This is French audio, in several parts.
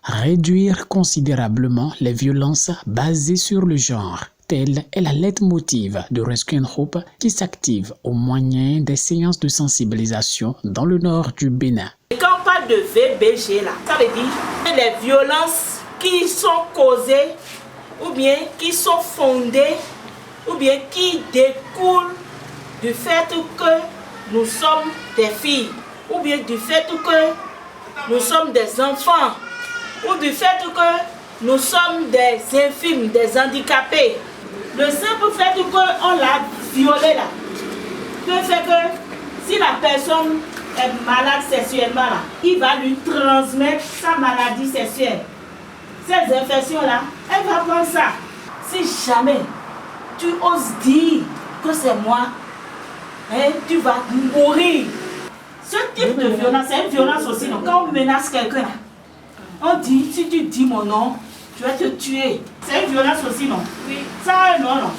réduire considérablement les violences basées sur le genre. Tel est la leitmotiv de Rescue Hope qui s'active au moyen des séances de sensibilisation dans le nord du Bénin. Quand on parle de VBG, là, ça veut dire les violences qui sont causées ou bien qui sont fondées ou bien qui découlent du fait que nous sommes des filles ou bien du fait que nous sommes des enfants ou du fait que nous sommes des infirmes, des handicapés. Le simple fait qu'on l'a violé là, peut faire que si la personne est malade sexuellement là, il va lui transmettre sa maladie sexuelle. Ces infections là, elle va prendre ça. Si jamais tu oses dire que c'est moi, hein, tu vas mourir. Ce type de violence, c'est une violence aussi. Non? Quand on menace quelqu'un, on dit, si tu dis mon nom, je vais te tuer. C'est une violence aussi, non? Oui. Ça a un nom, non?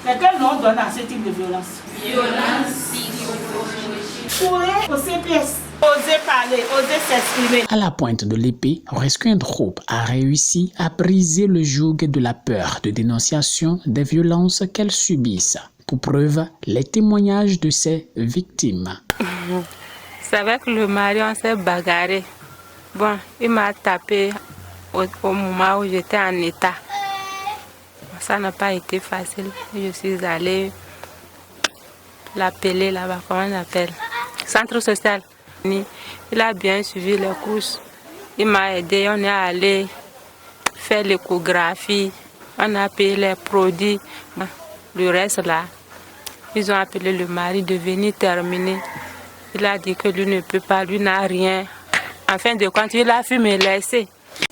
C'est quel nom on donne à ce type de violence? Violence psychologique. Pour au CPS, oser parler, oser s'exprimer. À la pointe de l'épée, Rescue Hope a réussi à briser le joug de la peur de dénonciation des violences qu'elles subissent. Pour preuve, les témoignages de ses victimes. C'est avec le mari, on s'est bagarré. Bon, il m'a tapé au moment où j'étais en état. Ça n'a pas été facile. Je suis allée l'appeler là-bas, comment on appelle? Centre social. Il a bien suivi les courses. Il m'a aidé, on est allé faire l'échographie. On a payé les produits. Le reste là, ils ont appelé le mari de venir terminer. Il a dit que lui ne peut pas, lui n'a rien. En fin de compte, il a pu me laisser.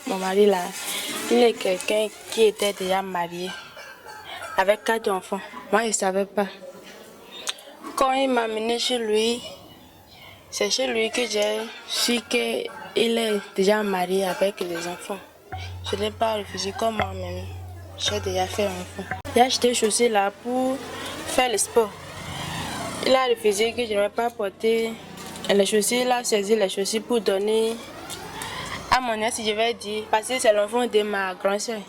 Mon mari là, il est quelqu'un qui était déjà marié avec 4 enfants. Moi, je ne savais pas. Quand il m'a amené chez lui, c'est chez lui que j'ai su qu'il est déjà marié avec les enfants. Je n'ai pas refusé comme moi-même. J'ai déjà fait un enfant. Il a acheté des chaussures là pour faire le sport. Il a refusé que je ne vais pas porter les chaussures. Il a saisi les chaussures pour donner à mon ex, je vais dire, parce que c'est l'enfant de ma grande soeur.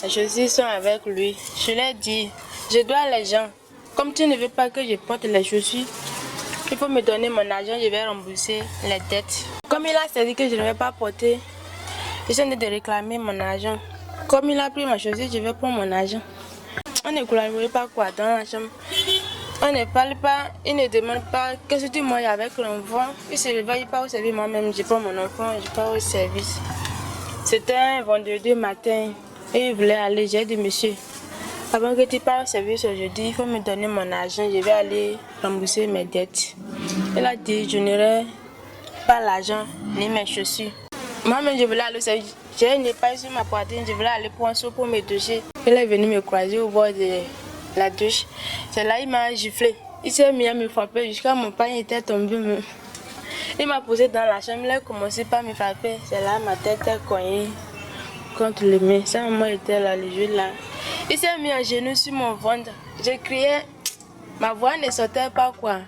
Les chaussures sont avec lui. Je lui ai dit, je dois les gens. Comme tu ne veux pas que je porte les chaussures, il faut me donner mon argent, je vais rembourser les dettes. Comme il a saisi que je ne vais pas porter, je suis en train de réclamer mon argent. Comme il a pris ma chaussure, je vais prendre mon argent. On ne collabore pas quoi dans la chambre. On ne parle pas, il ne demande pas qu'est-ce que tu manges avec l'enfant. Il ne se réveille pas au service moi-même, je prends mon enfant, je pars au service. C'était un vendredi matin et il voulait aller, j'ai dit monsieur, avant que tu partes au service aujourd'hui, il faut me donner mon argent, je vais aller rembourser mes dettes. Il a dit je n'aurai pas l'argent ni mes chaussures. Moi-même je voulais aller au service, j'ai une paille sur ma poitrine, je voulais aller pour un seau pour me doucher. Il est venu me croiser au bord de la douche. C'est là il m'a giflé. Il s'est mis à me frapper jusqu'à mon pain était tombé. Il m'a posé dans la chambre, il a commencé par me frapper. C'est là ma tête est cognée contre le mur. Sa maman était là, le jour là. Il s'est mis à genoux sur mon ventre. Je criais, ma voix ne sortait pas quoi.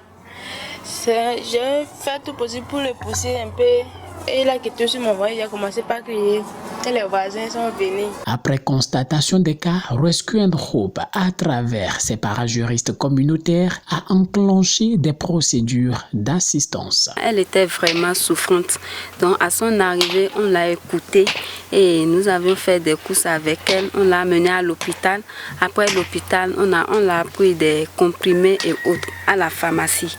J'ai fait tout possible pour le pousser un peu. Et il a quitté sur mon ventre, il a commencé par crier. Et les voisins sont venus. Après constatation des cas, Rescue Hope, à travers ses parajuristes communautaires, a enclenché des procédures d'assistance. Elle était vraiment souffrante. Donc à son arrivée, on l'a écoutée et nous avions fait des courses avec elle. On l'a amenée à l'hôpital. Après l'hôpital, on l'a pris des comprimés et autres à la pharmacie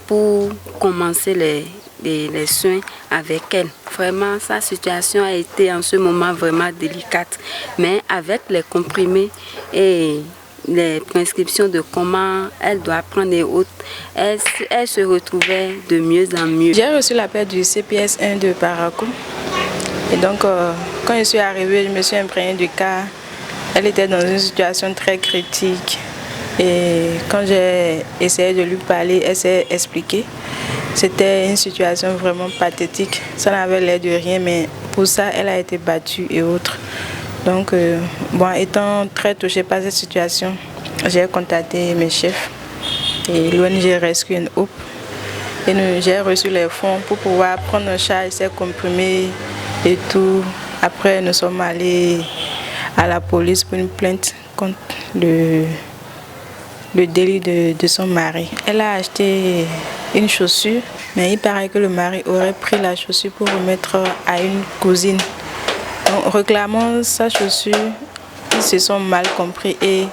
pour commencer les soins avec elle. Vraiment, sa situation a été en ce moment vraiment délicate. Mais avec les comprimés et les prescriptions de comment elle doit prendre et autres, elle se retrouvait de mieux en mieux. J'ai reçu l'appel du CPS 1 de Parakou. Et donc, quand je suis arrivée, je me suis imprégnée du cas. Elle était dans une situation très critique. Et quand j'ai essayé de lui parler, elle s'est expliquée. C'était une situation vraiment pathétique. Ça n'avait l'air de rien, mais pour ça, elle a été battue et autres. Donc, étant très touchée par cette situation, j'ai contacté mes chefs et l'ONG Rescue Hope. Et j'ai reçu les fonds pour pouvoir prendre en charge ces comprimés et tout. Après, nous sommes allés à la police pour une plainte contre le délit de son mari. Elle a acheté une chaussure, mais il paraît que le mari aurait pris la chaussure pour remettre à une cousine. Donc, réclamant sa chaussure, ils se sont mal compris et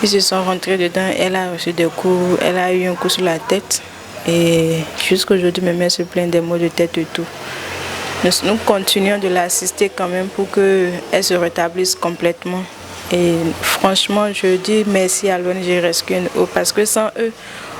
ils se sont rentrés dedans. Elle a reçu des coups, elle a eu un coup sur la tête et jusqu'aujourd'hui, ma mère se plaint des maux de tête et tout. Nous continuons de l'assister quand même pour qu'elle se rétablisse complètement. Et franchement, je dis merci à l'ONG Rescue parce que sans eux,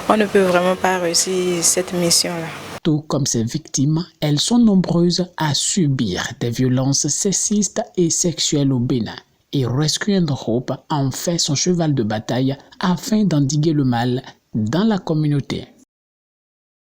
on ne peut vraiment pas réussir cette mission-là. Tout comme ces victimes, elles sont nombreuses à subir des violences sexistes et sexuelles au Bénin. Et Rescue Hope en fait son cheval de bataille afin d'endiguer le mal dans la communauté.